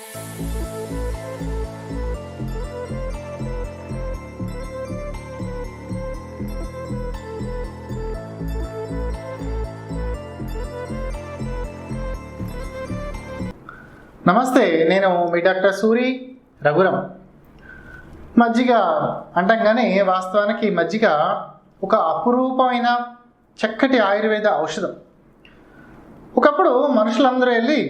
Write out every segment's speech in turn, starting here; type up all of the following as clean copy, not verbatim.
నమస్తే, నేను మీ డాక్టర్ సూరి రఘురం. మజ్జిగ అంటాం కానీ వాస్తవానికి మజ్జిగ ఒక అపురూపమైన చక్కటి ఆయుర్వేద ఔషధం. ఒకప్పుడు మనుషులందరూ వెళ్ళి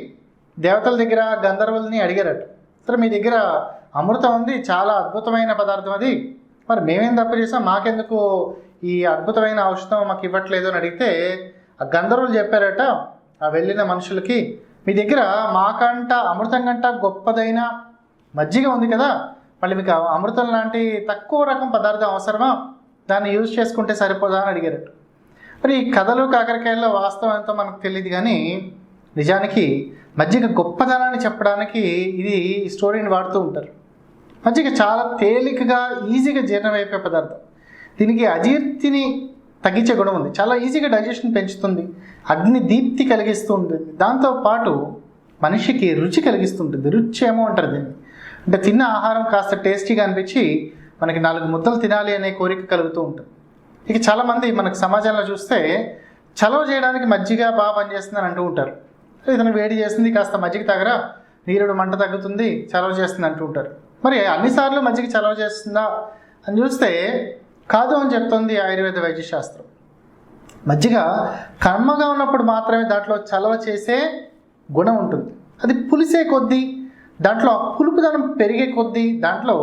దేవతల దగ్గర గంధర్వుల్ని అడిగారట, సరే మీ దగ్గర అమృతం ఉంది, చాలా అద్భుతమైన పదార్థం అది, మరి మేమేం తప్పు చేసాం, మాకెందుకు ఈ అద్భుతమైన ఔషధం మాకు ఇవ్వట్లేదు అని అడిగితే ఆ గంధర్వులు చెప్పారట ఆ వెళ్ళిన మనుషులకి, మీ దగ్గర మాకంట అమృతం కంట గొప్పదైన మజ్జిగ ఉంది కదా, మళ్ళీ మీకు అమృతం లాంటి తక్కువ రకం పదార్థం అవసరమా, దాన్ని యూజ్ చేసుకుంటే సరిపోదా అని అడిగారట. మరి ఈ కథలు కాకరకాయల్లో వాస్తవం ఎంతో మనకు తెలియదు, కానీ నిజానికి మజ్జిగ గొప్పదనాన్ని చెప్పడానికి ఇది ఈ స్టోరీని వాడుతూ ఉంటారు. మజ్జిగ చాలా తేలికగా ఈజీగా జీర్ణమైపోయే పదార్థం. దీనికి అజీర్తిని తగ్గించే గుణం ఉంది, చాలా ఈజీగా డైజెషన్ పెంచుతుంది, అగ్ని దీప్తి కలిగిస్తూ ఉంటుంది, దాంతోపాటు మనిషికి రుచి కలిగిస్తుంటుంది. రుచి ఏమో అంటారు దీన్ని, అంటే తిన్న ఆహారం కాస్త టేస్టీగా అనిపించి మనకి 4 ముద్దలు తినాలి అనే కోరిక కలుగుతూ ఉంటుంది. ఇక చాలామంది మనకు సమాజంలో చూస్తే చలవ చేయడానికి మజ్జిగ బాగా పనిచేస్తుందని అంటూ ఉంటారు. ఇతను వేడి చేస్తుంది, కాస్త మజ్జిగ తాగరా, నీరుడు మంట తగ్గుతుంది, చలవ చేస్తుంది అంటూ ఉంటారు. మరి అన్నిసార్లు మజ్జిగ చలవ చేస్తుందా అని చూస్తే కాదు అని చెప్తుంది ఆయుర్వేద వైద్యశాస్త్రం. మజ్జిగ కమ్మగా ఉన్నప్పుడు మాత్రమే దాంట్లో చలవ చేసే గుణం ఉంటుంది. అది పులిసే కొద్దీ, దాంట్లో పులుపుదనం పెరిగే కొద్దీ దాంట్లో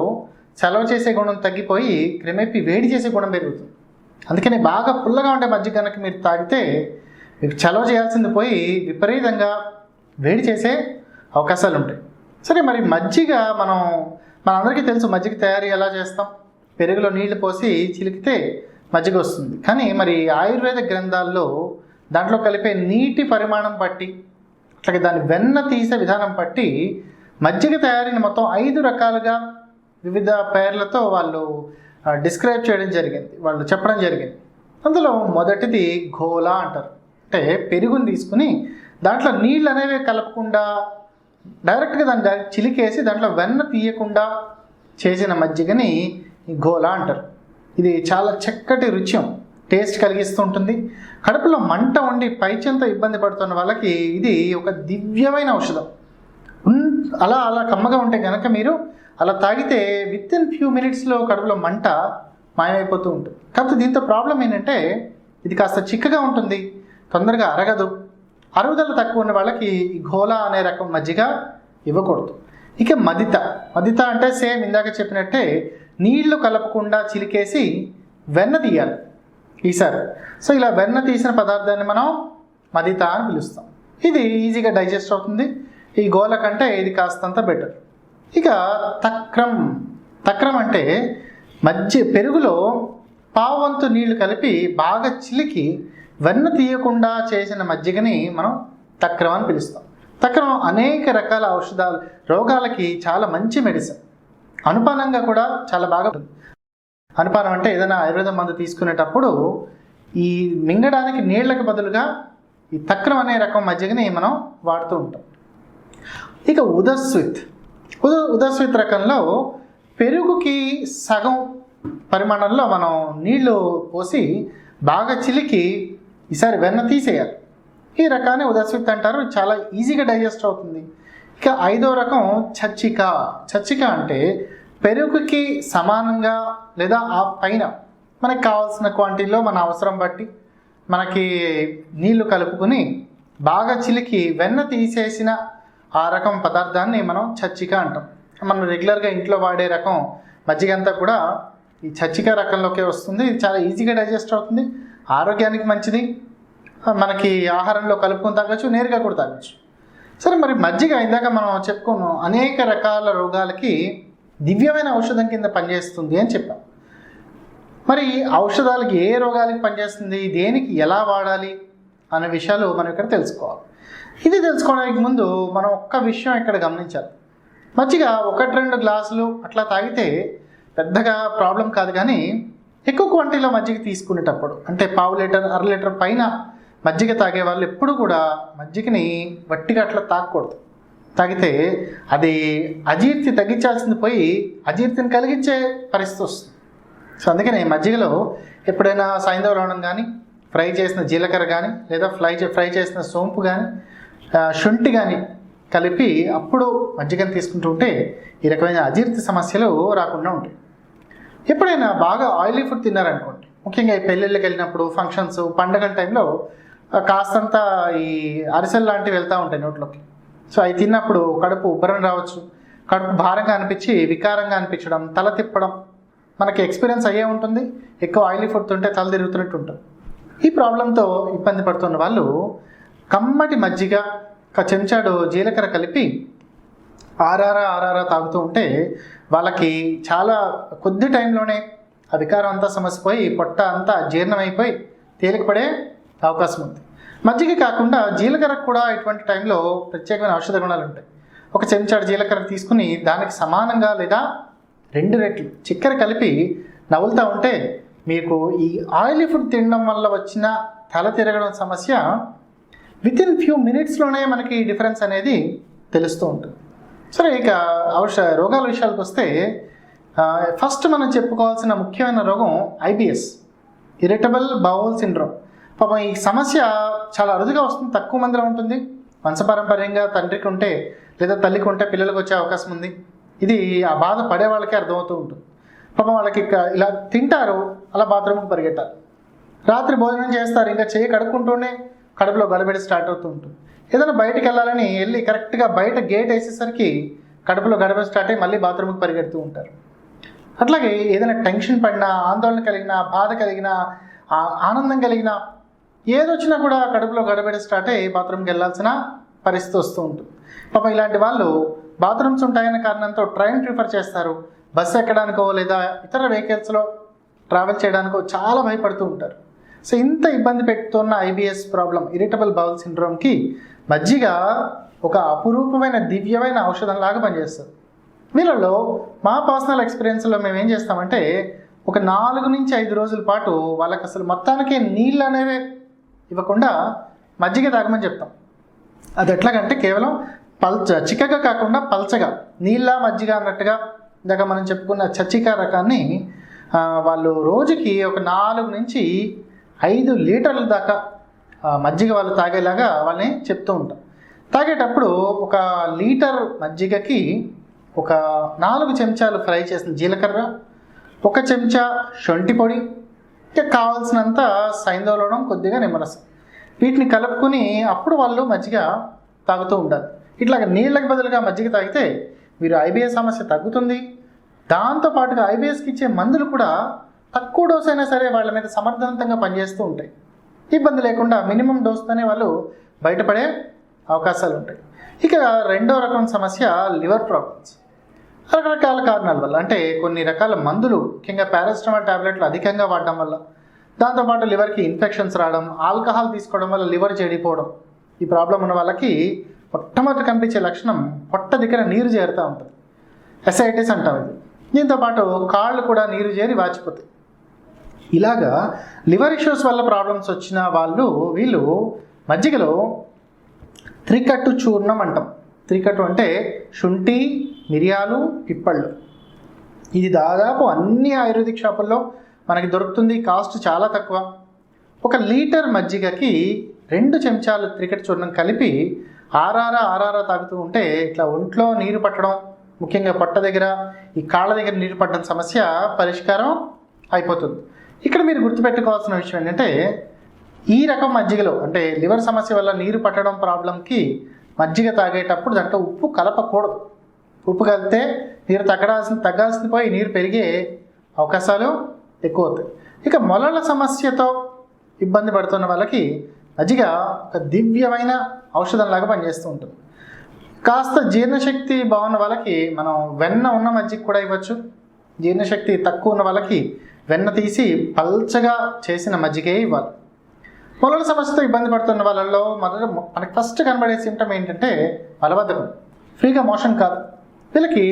చలవ చేసే గుణం తగ్గిపోయి క్రమేపీ వేడి చేసే గుణం పెరుగుతుంది. అందుకని బాగా పుల్లగా ఉండే మజ్జిగ కనుక మీరు తాగితే మీకు చలవ చేయాల్సింది పోయి విపరీతంగా వేడి చేసే అవకాశాలు ఉంటాయి. సరే, మరి మజ్జిగ మనందరికీ తెలుసు మజ్జిగ తయారీ ఎలా చేస్తాం. పెరుగులో నీళ్లు పోసి చిలికితే మజ్జిగ వస్తుంది. కానీ మరి ఆయుర్వేద గ్రంథాల్లో దాంట్లో కలిపే నీటి పరిమాణం బట్టి, అట్లాగే దాని వెన్న తీసే విధానం బట్టి మజ్జిగ తయారీని మొత్తం 5 రకాలుగా వివిధ పేర్లతో వాళ్ళు డిస్క్రైబ్ చేయడం జరిగింది, వాళ్ళు చెప్పడం జరిగింది. అందులో మొదటిది ఘోలా అంటారు. అంటే పెరుగుని తీసుకుని దాంట్లో నీళ్ళు అనేవి కలపకుండా డైరెక్ట్గా దాన్ని చిలికేసి దాంట్లో వెన్న తీయకుండా చేసిన మజ్జిగని ఘోలా అంటారు. ఇది చాలా చక్కటి రుచి, టేస్ట్ కలిగిస్తూ ఉంటుంది. కడుపులో మంట ఉండి పైచెంతో ఇబ్బంది పడుతున్న వాళ్ళకి ఇది ఒక దివ్యమైన ఔషధం. అలా కమ్మగా ఉంటే కనుక మీరు అలా తాగితే వితిన్ ఫ్యూ మినిట్స్లో కడుపులో మంట మాయమైపోతూ ఉంటుంది. కాకపోతే దీంతో ప్రాబ్లం ఏంటంటే ఇది కాస్త చిక్కగా ఉంటుంది, తొందరగా అరగదు. అరుగుదల తక్కువ ఉన్న వాళ్ళకి ఈ ఘోలా అనే రకం మజ్జిగ ఇవ్వకూడదు. ఇక మదిత అంటే సేమ్ ఇందాక చెప్పినట్టే నీళ్లు కలపకుండా చిలికేసి వెన్న తీయాలి ఈసారి. సో ఇలా వెన్న తీసిన పదార్థాన్ని మనం మదిత అని పిలుస్తాం. ఇది ఈజీగా డైజెస్ట్ అవుతుంది. ఈ గోల కంటే ఇది కాస్తంత బెటర్. ఇక తక్రం అంటే పెరుగులో పావంతు నీళ్లు కలిపి బాగా చిలికి వెన్న తీయకుండా చేసిన మజ్జిగని మనం తక్రం అని పిలుస్తాం. తక్రం అనేక రకాల ఔషధాలు, రోగాలకి చాలా మంచి మెడిసిన్. అనుపానంగా కూడా చాలా బాగా ఉంటుంది. అనుపానం అంటే ఏదైనా ఆయుర్వేద మందు తీసుకునేటప్పుడు ఈ మింగడానికి నీళ్లకు బదులుగా ఈ తక్రం అనే రకం మజ్జిగని మనం వాడుతూ ఉంటాం. ఇక ఉదస్విత్ రకంలో పెరుగుకి సగం పరిమాణంలో మనం నీళ్లు పోసి బాగా చిలికి ఈసారి వెన్న తీసేయాలి. ఈ రకాన్ని ఉదస్విత్ అంటారు. చాలా ఈజీగా డైజెస్ట్ అవుతుంది. ఇక 5వ రకం చచ్చిక అంటే పెరుగుకి సమానంగా లేదా ఆ పైన మనకి కావాల్సిన క్వాంటిటీలో మన అవసరం బట్టి మనకి నీళ్లు కలుపుకొని బాగా చిలికి వెన్న తీసేసిన ఆ రకం పదార్థాన్ని మనం చచ్చిక అంటాం. మనం రెగ్యులర్గా ఇంట్లో వాడే రకం మజ్జిగ అంతా కూడా ఈ చచ్చిక రకంలోకే వస్తుంది. ఇది చాలా ఈజీగా డైజెస్ట్ అవుతుంది, ఆరోగ్యానికి మంచిది, మనకి ఆహారంలో కలుపుకొని తాగొచ్చు, నేరుగా కూడా తాగొచ్చు. సరే, మరి మజ్జిగ ఇందాక మనం చెప్పుకున్నాం అనేక రకాల రోగాలకి దివ్యమైన ఔషధం కింద పనిచేస్తుంది అని చెప్పాం. మరి ఔషధాలకి ఏ రోగాలకి పనిచేస్తుంది, దేనికి ఎలా వాడాలి అనే విషయాలు మనం ఇక్కడ తెలుసుకోవాలి. ఇది తెలుసుకోవడానికి ముందు మనం ఒక్క విషయం ఇక్కడ గమనించాలి. మజ్జిగ 1-2 గ్లాసులు అట్లా తాగితే పెద్దగా ప్రాబ్లం కాదు, కానీ ఎక్కువ క్వాంటిటీలో మజ్జిగ తీసుకునేటప్పుడు అంటే 1/2 లీటర్ 1/2 లీటర్ పైన మజ్జిగ తాగే వాళ్ళు ఎప్పుడు కూడా మజ్జిగని వట్టిగా అట్లా తాగకూడదు. తాగితే అది అజీర్తి తగ్గించాల్సింది పోయి అజీర్తిని కలిగించే పరిస్థితి వస్తుంది. సో అందుకని మజ్జిగలో ఎప్పుడైనా సైంధవ లవణం కానీ, ఫ్రై చేసిన జీలకర్ర కానీ, లేదా ఫ్రై చేసిన సోంపు కానీ, శొంఠి కానీ కలిపి అప్పుడు మజ్జిగను తీసుకుంటూ ఉంటే ఈ రకమైన అజీర్తి సమస్యలు రాకుండా ఉంటాయి. ఎప్పుడైనా బాగా ఆయిలీ ఫుడ్ తిన్నారనుకోండి, ముఖ్యంగా ఈ పెళ్ళిళ్ళకి వెళ్ళినప్పుడు, ఫంక్షన్స్, పండగల టైంలో కాస్తంత ఈ అరిసెలు లాంటివి వెళ్తూ ఉంటాయి నోట్లోకి. సో అవి తిన్నప్పుడు కడుపు ఉబ్బరం రావచ్చు, కడుపు భారంగా అనిపించి వికారంగా అనిపించడం, తల తిప్పడం మనకి ఎక్స్పీరియన్స్ అయ్యే ఉంటుంది. ఎక్కువ ఆయిలీ ఫుడ్ తింటే తల తిరుగుతున్నట్టు ఉంటుంది. ఈ ప్రాబ్లంతో ఇబ్బంది పడుతున్న వాళ్ళు కమ్మటి మజ్జిగ, ఒక చెంచాడు జీలకర్ర కలిపి ఆరారా తాగుతూ ఉంటే వాళ్ళకి చాలా కొద్ది టైంలోనే ఆ వికారం అంతా సమసిపోయి పొట్ట అంతా జీర్ణమైపోయి తేలికపడే అవకాశం ఉంది. మజ్జిగ కాకుండా జీలకర్రకు కూడా ఇటువంటి టైంలో ప్రత్యేకమైన ఔషధ గుణాలు ఉంటాయి. ఒక చెంచాడు జీలకర్ర తీసుకుని దానికి సమానంగా లేదా 2 రెట్లు చక్కెర కలిపి నవ్వులుతూ ఉంటే మీకు ఈ ఆయిలీ ఫుడ్ తినడం వల్ల వచ్చిన తల తిరగడం సమస్య వితిన్ ఫ్యూ మినిట్స్లోనే మనకి డిఫరెన్స్ అనేది తెలుస్తూ ఉంటుంది. సరే, ఇక రోగాల విషయాలకు వస్తే ఫస్ట్ మనం చెప్పుకోవాల్సిన ముఖ్యమైన రోగం ఐబిఎస్, ఇరిటబుల్ బౌల్ సిండ్రోమ్. పాపం ఈ సమస్య చాలా అరుదుగా వస్తుంది, తక్కువ మందిలో ఉంటుంది. వంశపారంపర్యంగా తండ్రికి ఉంటే లేదా తల్లికి ఉంటే పిల్లలకు వచ్చే అవకాశం ఉంది. ఇది ఆ బాధ పడే వాళ్ళకే అర్థమవుతూ ఉంటుంది. పాపం వాళ్ళకి ఇలా తింటారు, అలా బాత్రూమ్కి పరిగెట్టాలి. రాత్రి భోజనం చేస్తారు, ఇంకా చేయి కడుక్కుంటూనే కడుపులో గడబిడి స్టార్ట్ అవుతూ ఉంటుంది. ఏదైనా బయటికి వెళ్ళాలని వెళ్ళి కరెక్ట్గా బయట గేట్ వేసేసరికి కడుపులో గడబిడి స్టార్ట్ అయ్యి మళ్ళీ బాత్రూమ్కి పరిగెడుతూ ఉంటారు. అట్లాగే ఏదైనా టెన్షన్ పడినా, ఆందోళన కలిగినా, బాధ కలిగినా, ఆనందం కలిగినా, ఏదొచ్చినా కూడా కడుపులో గడబిడి స్టార్ట్ అయ్యి బాత్రూమ్కి వెళ్ళాల్సిన పరిస్థితి వస్తూ ఉంటుంది. పాపం ఇలాంటి వాళ్ళు బాత్రూమ్స్ ఉంటాయనే కారణంతో ట్రైన్ ప్రిఫర్ చేస్తారు, బస్సు ఎక్కడానికో లేదా ఇతర వెహికల్స్లో ట్రావెల్ చేయడానికో చాలా భయపడుతూ ఉంటారు. సో ఇంత ఇబ్బంది పెడుతున్న ఐబిఎస్ ప్రాబ్లం, ఇరిటబుల్ బౌల్ సిండ్రోమ్కి మజ్జిగ ఒక అపురూపమైన దివ్యమైన ఔషధంలాగా పనిచేస్తుంది. వీళ్ళలో మా పర్సనల్ ఎక్స్పీరియన్స్లో మేము ఏం చేస్తామంటే ఒక 4 నుంచి 5 రోజుల పాటు వాళ్ళకి అసలు మొత్తానికే నీళ్ళు అనేవి ఇవ్వకుండా మజ్జిగ తాగమని చెప్తాం. అది ఎట్లాగంటే కేవలం చిక్కగా కాకుండా పల్చగా, నీళ్ళ మజ్జిగ అన్నట్టుగా ఇందాక మనం చెప్పుకున్న చచ్చిక రకాన్ని వాళ్ళు రోజుకి ఒక 4 నుంచి 5 లీటర్ల దాకా మజ్జిగ వాళ్ళు తాగేలాగా వాళ్ళని చెప్తూ ఉంటాం. తాగేటప్పుడు ఒక లీటర్ మజ్జిగకి ఒక 4 చెంచాలు ఫ్రై చేసిన జీలకర్ర, 1 చెంచా శొంఠి పొడి, ఇంకా కావాల్సినంత సైంధవ లవణం, కొద్దిగా నిమ్మరసం, వీటిని కలుపుకొని అప్పుడు వాళ్ళు మజ్జిగ తాగుతూ ఉండాలి. ఇట్లాగ నీళ్ళకి బదులుగా మజ్జిగ తాగితే మీరు ఐబిఎస్ సమస్య తగ్గుతుంది. దాంతోపాటుగా ఐబిఎస్కి ఇచ్చే మందులు కూడా తక్కువ డోస్ అయినా సరే వాళ్ళ మీద సమర్థవంతంగా పనిచేస్తూ ఉంటాయి. ఇబ్బంది లేకుండా మినిమం డోస్తోనే వాళ్ళు బయటపడే అవకాశాలు ఉంటాయి. ఇక రెండో రకం సమస్య లివర్ ప్రాబ్లమ్స్. రకరకాల కారణాల వల్ల, అంటే కొన్ని రకాల మందులు, ముఖ్యంగా పారాసిటమాల్ టాబ్లెట్లు అధికంగా వాడడం వల్ల, దాంతోపాటు లివర్కి ఇన్ఫెక్షన్స్ రావడం, ఆల్కహాల్ తీసుకోవడం వల్ల లివర్ చెడిపోవడం, ఈ ప్రాబ్లం ఉన్న వాళ్ళకి మొట్టమొదటి కనిపించే లక్షణం పొట్ట దగ్గర నీరు చేరుతూ ఉంటుంది, ఎసైటిస్ అంటాం ఇది. దీంతోపాటు కాళ్ళు కూడా నీరు చేరి వాచిపోతాయి. ఇలాగా లివర్ ఇష్యూస్ వల్ల ప్రాబ్లమ్స్ వచ్చిన వీళ్ళు మజ్జిగలో త్రికట్టు చూర్ణం అంటాం. త్రికట్టు అంటే శుంఠి, మిరియాలు, పిప్పళ్ళు. ఇది దాదాపు అన్ని ఆయుర్వేదిక్ షాపుల్లో మనకి దొరుకుతుంది. కాస్ట్ చాలా తక్కువ. 1 లీటర్ మజ్జిగకి 2 చెంచాలు త్రికట్టు చూర్ణం కలిపి ఆరారా తాగుతూ ఉంటే ఇట్లా ఒంట్లో నీరు పట్టడం, ముఖ్యంగా పొట్ట దగ్గర, ఈ కాళ్ళ దగ్గర నీరు పట్టడం సమస్య పరిష్కారం అయిపోతుంది. ఇక్కడ మీరు గుర్తుపెట్టుకోవాల్సిన విషయం ఏంటంటే ఈ రకం మజ్జిగలో, అంటే లివర్ సమస్య వల్ల నీరు పట్టడం ప్రాబ్లంకి మజ్జిగ తాగేటప్పుడు దాంట్లో ఉప్పు కలపకూడదు. ఉప్పు కలిపితే నీరు తగ్గాల్సింది పోయి నీరు పెరిగే అవకాశాలు ఎక్కువ అవుతాయి. ఇక మొలల సమస్యతో ఇబ్బంది పడుతున్న వాళ్ళకి మజ్జిగ ఒక దివ్యమైన ఔషధంలాగా పనిచేస్తూ ఉంటుంది. కాస్త జీర్ణశక్తి బాగున్న వాళ్ళకి మనం వెన్న ఉన్న మజ్జిగ కూడా ఇవ్వచ్చు. జీర్ణశక్తి తక్కువ ఉన్న వాళ్ళకి వెన్న తీసి పల్చగా చేసిన మజ్జిగే ఇవ్వాలి. మొలల సమస్యతో ఇబ్బంది పడుతున్న వాళ్ళల్లో మనకి ఫస్ట్ కనబడే సిమ్టమ్ ఏంటంటే మలబద్ధకం, ఫ్రీగా మోషన్ కాదు. వీళ్ళకి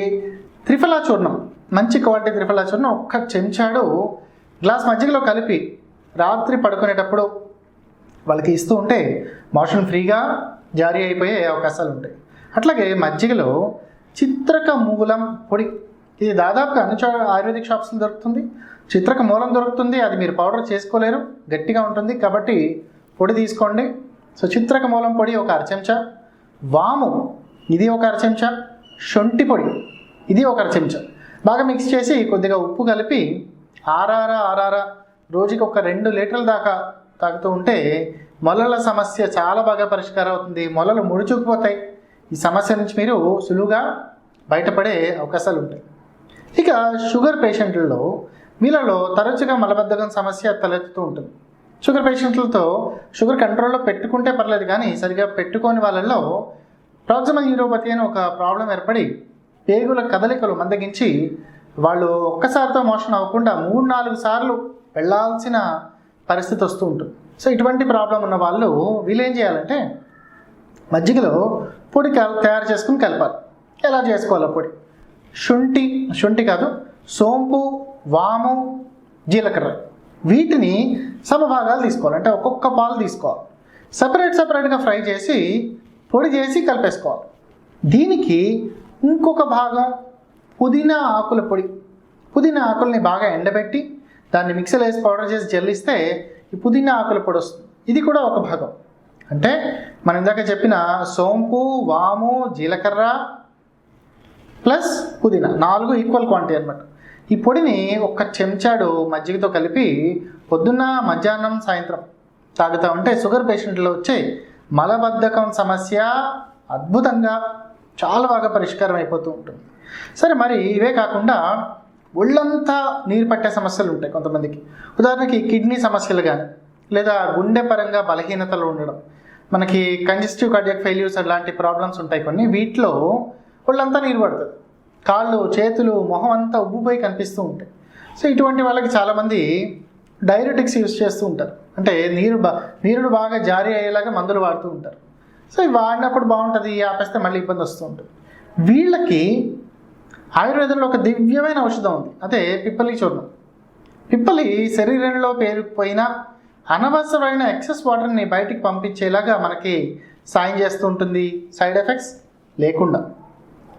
త్రిఫలా చూర్ణం, మంచి క్వాలిటీ త్రిఫలా చూర్ణం 1 చెంచాడు గ్లాస్ మజ్జిగలో కలిపి రాత్రి పడుకునేటప్పుడు వాళ్ళకి ఇస్తూ ఉంటే మోషన్ ఫ్రీగా జారీ అయిపోయే అవకాశాలు ఉంటాయి. అట్లాగే మజ్జిగలో చిత్రక మూలం పొడి, ఇది దాదాపుగా అన్ని ఆయుర్వేదిక్ షాప్స్లో దొరుకుతుంది. చిత్రక మూలం దొరుకుతుంది, అది మీరు పౌడర్ చేసుకోలేరు, గట్టిగా ఉంటుంది కాబట్టి పొడి తీసుకోండి. సో చిత్రక మూలం పొడి ఒక అర చెంచా, వాము ఇది ఒక అర చెంచా, శొంఠి పొడి ఇది ఒక అర చెంచా బాగా మిక్స్ చేసి కొద్దిగా ఉప్పు కలిపి ఆరార రోజుకి ఒక 2 లీటర్ల దాకా తాగుతూ ఉంటే మొలల సమస్య చాలా బాగా పరిష్కారం అవుతుంది. మొలలు ముడుచుకుపోతాయి. ఈ సమస్య నుంచి మీరు సులువుగా బయటపడే అవకాశాలు ఉంటాయి. ఇక షుగర్ పేషెంట్లలో వీళ్ళలో తరచుగా మలబద్ధకం సమస్య తలెత్తుతూ ఉంటుంది. షుగర్ పేషెంట్లతో షుగర్ కంట్రోల్లో పెట్టుకుంటే పర్లేదు, కానీ సరిగా పెట్టుకోని వాళ్ళల్లో ప్రాక్సిమల్ న్యూరోపతి అని ఒక ప్రాబ్లం ఏర్పడి పేగుల కదలికలు మందగించి వాళ్ళు ఒక్కసారితో మోషన్ అవ్వకుండా 3-4 సార్లు వెళ్ళాల్సిన పరిస్థితి వస్తూ ఉంటుంది. సో ఇటువంటి ప్రాబ్లం ఉన్న వాళ్ళు వీళ్ళు ఏం చేయాలంటే మజ్జిగలో పొడి తయారు చేసుకుని కలపాలి. ఎలా చేసుకోవాలి పొడి? శుంఠి కాదు, సోంపు, వాము, జీలకర్ర వీటిని సమభాగాలు తీసుకోవాలి. అంటే ఒక్కొక్క పాలు తీసుకోవాలి. సపరేట్గా ఫ్రై చేసి పొడి చేసి కలిపేసుకోవాలి. దీనికి ఇంకొక భాగం పుదీనా ఆకుల పొడి. పుదీనా ఆకుల్ని బాగా ఎండబెట్టి దాన్ని మిక్సీలో వేసి పౌడర్ చేసి జల్లిస్తే ఈ పుదీనా ఆకుల పొడి వస్తుంది. ఇది కూడా ఒక భాగం. అంటే మనం ఇందాక చెప్పిన సోంపు, వాము, జీలకర్ర ప్లస్ పుదీనా 4 ఈక్వల్ క్వాంటిటీ అనమాట. ఈ పొడిని 1 చెంచాడు మజ్జిగతో కలిపి పొద్దున్న, మధ్యాహ్నం, సాయంత్రం తాగుతూ ఉంటే షుగర్ పేషెంట్లో వచ్చే మలబద్ధకం సమస్య అద్భుతంగా చాలా బాగా పరిష్కారం అయిపోతూ ఉంటుంది. సరే, మరి ఇవే కాకుండా ఒళ్ళంతా నీరు పట్టే సమస్యలు ఉంటాయి కొంతమందికి. ఉదాహరణకి కిడ్నీ సమస్యలు కానీ, లేదా గుండె పరంగా బలహీనతలు ఉండడం, మనకి కంజెస్టివ్ కార్డియాక్ ఫెయిల్యూర్స్ అలాంటి ప్రాబ్లమ్స్ ఉంటాయి కొన్ని. వీటిలో ఒళ్ళంతా నీరు పడుతుంది. కాళ్ళు, చేతులు, మొహం అంతా ఉబ్బుపోయి కనిపిస్తూ ఉంటాయి. సో ఇటువంటి వాళ్ళకి చాలామంది డైరెటిక్స్ యూజ్ చేస్తూ ఉంటారు. అంటే నీరుడు బాగా జారీ అయ్యేలాగా మందులు వాడుతూ ఉంటారు. సో ఇవి వాడినప్పుడు బాగుంటుంది, ఆపేస్తే మళ్ళీ ఇబ్బంది వస్తూ ఉంటుంది. వీళ్ళకి ఆయుర్వేదంలో ఒక దివ్యమైన ఔషధం ఉంది, అదే పిప్పలి చూర్ణం. పిప్పలి శరీరంలో పేరుకుపోయిన అనవసరమైన ఎక్సెస్ వాటర్ని బయటికి పంపించేలాగా మనకి సాయం చేస్తూ ఉంటుంది, సైడ్ ఎఫెక్ట్స్ లేకుండా.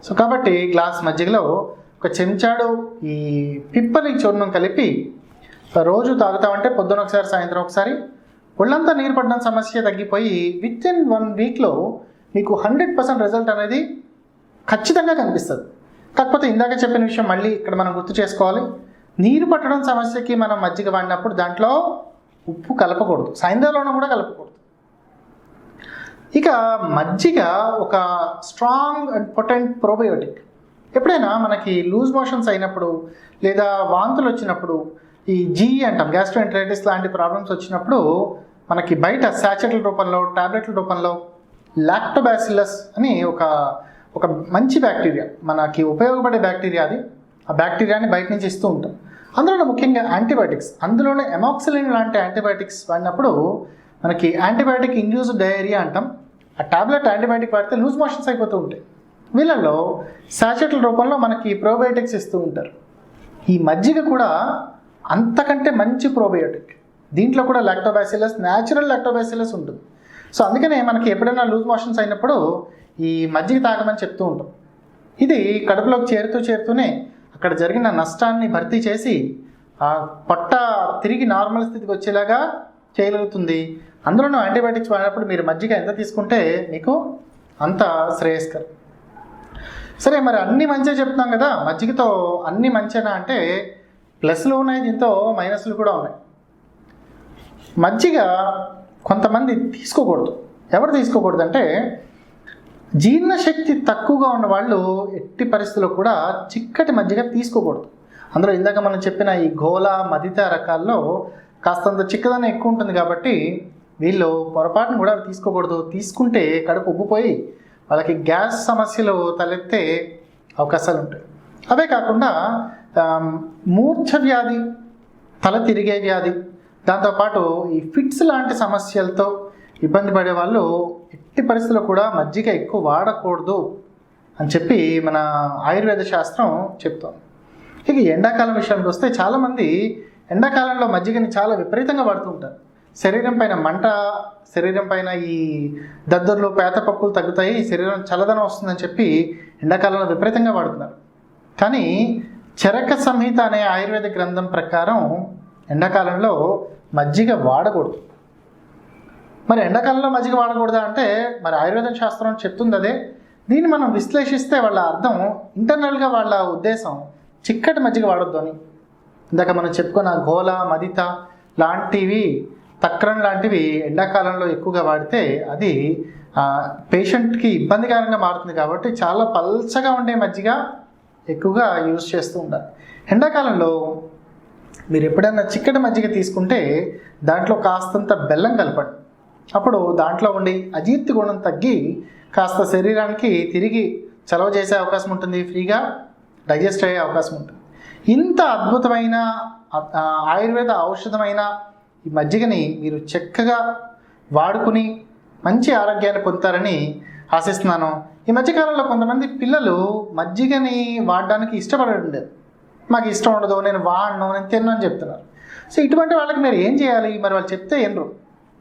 సో కాబట్టి గ్లాస్ మజ్జిగలో 1 చెంచాడు ఈ పిప్పలి చూర్ణం కలిపి రోజు తాగుతామంటే పొద్దున ఒకసారి, సాయంత్రం ఒకసారి, ఒళ్ళంతా నీరు పడడం సమస్య తగ్గిపోయి వితిన్ 1 వీక్లో మీకు 100% రిజల్ట్ అనేది ఖచ్చితంగా కనిపిస్తుంది. కాకపోతే ఇందాక చెప్పిన విషయం మళ్ళీ ఇక్కడ మనం గుర్తు చేసుకోవాలి. నీరు పట్టడం సమస్యకి మనం మజ్జిగ వాడినప్పుడు దాంట్లో ఉప్పు కలపకూడదు, సాయంత్రంలోనూ కూడా కలపకూడదు. ఇక మజ్జిగ ఒక స్ట్రాంగ్ అండ్ పొటెంట్ ప్రోబయోటిక్. ఎప్పుడైనా మనకి లూజ్ మోషన్స్ అయినప్పుడు లేదా వాంతులు వచ్చినప్పుడు, ఈ అంటాం గ్యాస్ట్రోఎంటరైటిస్ లాంటి ప్రాబ్లమ్స్ వచ్చినప్పుడు మనకి బయట శాచెట్ల రూపంలో, టాబ్లెట్ల రూపంలో లాక్టోబాసిల్లస్ అని ఒక మంచి బ్యాక్టీరియా, మనకి ఉపయోగపడే బ్యాక్టీరియా అది. ఆ బ్యాక్టీరియాని బయట నుంచి ఇస్తూ ఉంటాం. అందులో ముఖ్యంగా యాంటీబయాటిక్స్, అందులోనే ఎమాక్సిలిన్ లాంటి యాంటీబయాటిక్స్ వాడినప్పుడు మనకి యాంటీబయాటిక్ ఇండ్యూస్డ్ డయేరియా అంటాం. ఆ టాబ్లెట్ యాంటీబయాటిక్ వాడితే లూజ్ మోషన్స్ అయిపోతూ ఉంటాయి. వీళ్ళల్లో శాచెట్ల రూపంలో మనకి ప్రోబయోటిక్స్ ఇస్తూ ఉంటారు. ఈ మజ్జిగ కూడా అంతకంటే మంచి ప్రోబయోటిక్. దీంట్లో కూడా లాక్టోబాసిల్లస్, న్యాచురల్ లాక్టోబాసిల్లస్ ఉంటుంది. సో అందుకనే మనకి ఎప్పుడైనా లూజ్ మోషన్స్ అయినప్పుడు ఈ మజ్జిగ తాగమని చెప్తూ ఉంటాం. ఇది కడుపులోకి చేరుతూనే అక్కడ జరిగిన నష్టాన్ని భర్తీ చేసి ఆ పొట్ట తిరిగి నార్మల్ స్థితికి వచ్చేలాగా చేయగలుగుతుంది. అందులోనూ యాంటీబయాటిక్స్ వాడినప్పుడు మీరు మజ్జిగ ఎంత తీసుకుంటే మీకు అంత శ్రేయస్కరం. సరే, మరి అన్ని మంచిగా చెప్తున్నాం కదా, మజ్జిగతో అన్ని మంచినా అంటే ప్లస్లు ఉన్నాయి, దీంతో మైనస్లు కూడా ఉన్నాయి. మజ్జిగ కొంతమంది తీసుకోకూడదు. ఎవరు తీసుకోకూడదు అంటే జీర్ణశక్తి తక్కువగా ఉన్న వాళ్ళు ఎట్టి పరిస్థితుల్లో కూడా చిక్కటి మజ్జిగ తీసుకోకూడదు. అందులో ఇందాక మనం చెప్పిన ఈ గోల, మదిత రకాల్లో కాస్తంత చిక్కదనం ఎక్కువ ఉంటుంది కాబట్టి వీళ్ళు పొరపాటును కూడా తీసుకోకూడదు. తీసుకుంటే కడుపు ఉబ్బిపోయి వాళ్ళకి గ్యాస్ సమస్యలు తలెత్తే అవకాశాలు ఉంటాయి. అవే కాకుండా మూర్ఛ వ్యాధి, తల తిరిగే వ్యాధి, దాంతోపాటు ఈ ఫిట్స్ లాంటి సమస్యలతో ఇబ్బంది పడే వాళ్ళు ఎట్టి పరిస్థితుల్లో కూడా మజ్జిగ ఎక్కువ వాడకూడదు అని చెప్పి మన ఆయుర్వేద శాస్త్రం చెప్తోంది. ఇక ఎండాకాలం విషయానికి వస్తే చాలామంది ఎండాకాలంలో మజ్జిగని చాలా విపరీతంగా వాడుతూ ఉంటారు. శరీరం పైన మంట, శరీరం పైన ఈ దద్దుర్లు, పేతపప్పులు తగ్గుతాయి, శరీరం చల్లదనం వస్తుందని చెప్పి ఎండాకాలంలో విపరీతంగా వాడుతున్నారు. కానీ చరక సంహిత అనే ఆయుర్వేద గ్రంథం ప్రకారం ఎండాకాలంలో మజ్జిగ వాడకూడదు. మరి ఎండాకాలంలో మజ్జిగ వాడకూడదా అంటే మరి ఆయుర్వేద శాస్త్రం చెప్తుంది అదే. దీన్ని మనం విశ్లేషిస్తే వాళ్ళ అర్థం, ఇంటర్నల్గా వాళ్ళ ఉద్దేశం చిక్కటి మజ్జిగ వాడొద్దు అని. ఇందాక మనం చెప్పుకున్న గోల, మదిత లాంటివి, తక్రం లాంటివి ఎండాకాలంలో ఎక్కువగా వాడితే అది పేషెంట్కి ఇబ్బందికరంగా మారుతుంది. కాబట్టి చాలా పల్చగా ఉండే మజ్జిగ ఎక్కువగా యూజ్ చేస్తూ ఉండాలి. ఎండాకాలంలో మీరు ఎప్పుడైనా చిక్కటి మజ్జిగ తీసుకుంటే దాంట్లో కాస్తంత బెల్లం కలపండి. అప్పుడు దాంట్లో ఉండి అజీర్తి గుణం తగ్గి కాస్త శరీరానికి తిరిగి చలవ చేసే అవకాశం ఉంటుంది, ఫ్రీగా డైజెస్ట్ అయ్యే అవకాశం ఉంటుంది. ఇంత అద్భుతమైన ఆయుర్వేద ఔషధమైన ఈ మజ్జిగని మీరు చక్కగా వాడుకుని మంచి ఆరోగ్యాన్ని పొందుతారని ఆశిస్తున్నాను. ఈ మధ్యకాలంలో కొంతమంది పిల్లలు మజ్జిగని వాడడానికి ఇష్టపడండి. మాకు ఇష్టం ఉండదు, నేను వాడను, నేను తిన్ను అని చెప్తున్నారు. సో ఇటువంటి వాళ్ళకి మీరు ఏం చేయాలి? మరి వాళ్ళు చెప్తే ఎనరు.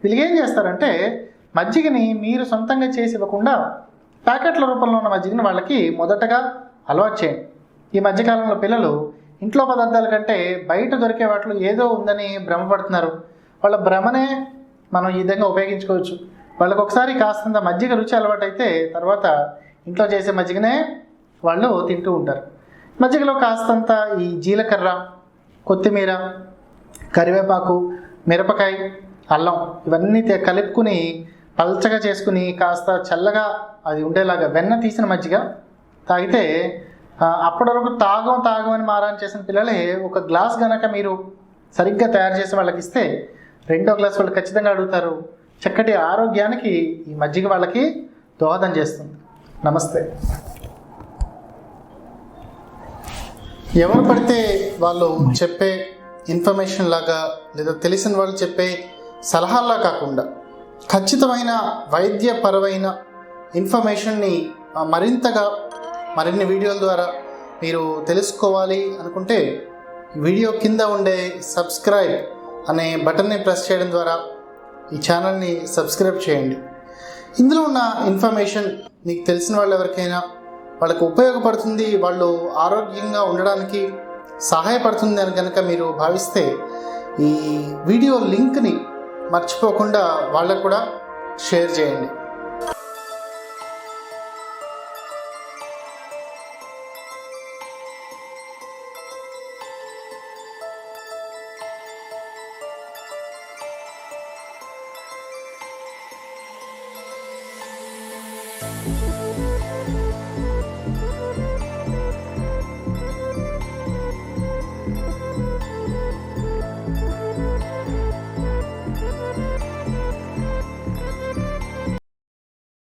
వీళ్ళు ఏం చేస్తారంటే మజ్జిగని మీరు సొంతంగా చేసి ఇవ్వకుండా ప్యాకెట్ల రూపంలో ఉన్న మజ్జిగని వాళ్ళకి మొదటగా అలవాటు చేయండి. ఈ మధ్యకాలంలో పిల్లలు ఇంట్లో పదార్థాల కంటే బయట దొరికే వాటిలో ఏదో ఉందని భ్రమపడుతున్నారు. వాళ్ళ భ్రమనే మనం ఈ విధంగా ఉపయోగించుకోవచ్చు. వాళ్ళకి ఒకసారి కాస్తంత మజ్జిగ రుచి అలవాటు అయితే తర్వాత ఇంట్లో చేసే మజ్జిగనే వాళ్ళు తింటూ ఉంటారు. మజ్జిగలో కాస్తంత ఈ జీలకర్ర, కొత్తిమీర, కరివేపాకు, మిరపకాయ, అల్లం ఇవన్నీ కలుపుకుని పల్చగా చేసుకుని కాస్త చల్లగా అది ఉండేలాగా వెన్న తీసిన మజ్జిగ తాగితే అప్పటి వరకు తాగమని మారాన్ చేసిన పిల్లలే ఒక గ్లాస్ గనక మీరు సరిగ్గా తయారు చేసి వాళ్ళకి ఇస్తే 2వ గ్లాస్ వాళ్ళు ఖచ్చితంగా అడుగుతారు. చక్కటి ఆరోగ్యానికి ఈ మజ్జిగ వాళ్ళకి దోహదం చేస్తుంది. నమస్తే. ఎవరు పడితే వాళ్ళు చెప్పే ఇన్ఫర్మేషన్ లాగా లేదా తెలిసిన వాళ్ళు చెప్పే సలహాల్లా కాకుండా ఖచ్చితమైన వైద్యపరమైన ఇన్ఫర్మేషన్ని మరింతగా మరిన్ని వీడియోల ద్వారా మీరు తెలుసుకోవాలి అనుకుంటే వీడియో కింద ఉండే సబ్స్క్రైబ్ అనే బటన్ని ప్రెస్ చేయడం ద్వారా ఈ ఛానల్ని సబ్స్క్రైబ్ చేయండి. ఇందులో ఉన్న ఇన్ఫర్మేషన్ మీకు తెలిసిన వాళ్ళు ఎవరికైనా వాళ్ళకు ఉపయోగపడుతుంది, వాళ్ళు ఆరోగ్యంగా ఉండడానికి సహాయపడుతుంది అని కనుక మీరు భావిస్తే ఈ వీడియో లింక్ని మర్చిపోకుండా వాళ్ళకు కూడా షేర్ చేయండి.